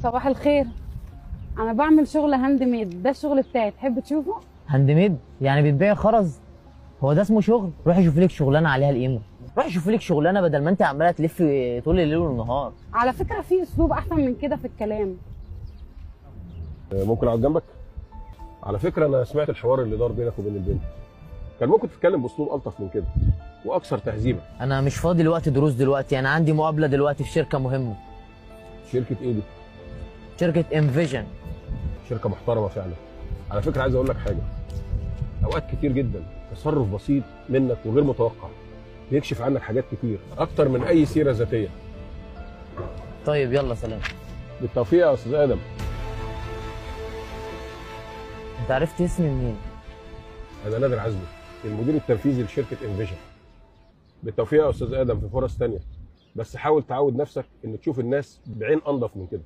صباح الخير. انا بعمل شغل هاند ميد، ده الشغل بتاعي، تحب تشوفه؟ هاند ميد يعني بتبيع خرز؟ هو ده اسمه شغل؟ روحي شوفي لك شغلانه عليها القيمه، روحي شوفي لك شغلانه بدل ما انت عماله تلفي طول الليل والنهار. على فكره في اسلوب احسن من كده في الكلام. ممكن اقعد جنبك؟ على فكره انا سمعت الحوار اللي دار بينك وبين البنت، كان ممكن تتكلم باسلوب الطف من كده واكثر تهذيبا. انا مش فاضي دلوقتي دروس، دلوقتي انا عندي مقابله دلوقتي في شركه مهمه. شركه ايه دي؟ شركه انفيجن. شركه محترمه فعلا. على فكره عايز اقول لك حاجه، اوقات كتير جدا تصرف بسيط منك وغير متوقع بيكشف عنك حاجات كتير اكتر من اي سيره ذاتيه. طيب يلا سلام. بالتوفيق يا استاذ ادم. انت عرفت اسمي منين؟ انا نادر عزمي، المدير التنفيذي لشركه انفيجن. بالتوفيق يا استاذ ادم في فرص تانية، بس حاول تعود نفسك ان تشوف الناس بعين انضف من كده.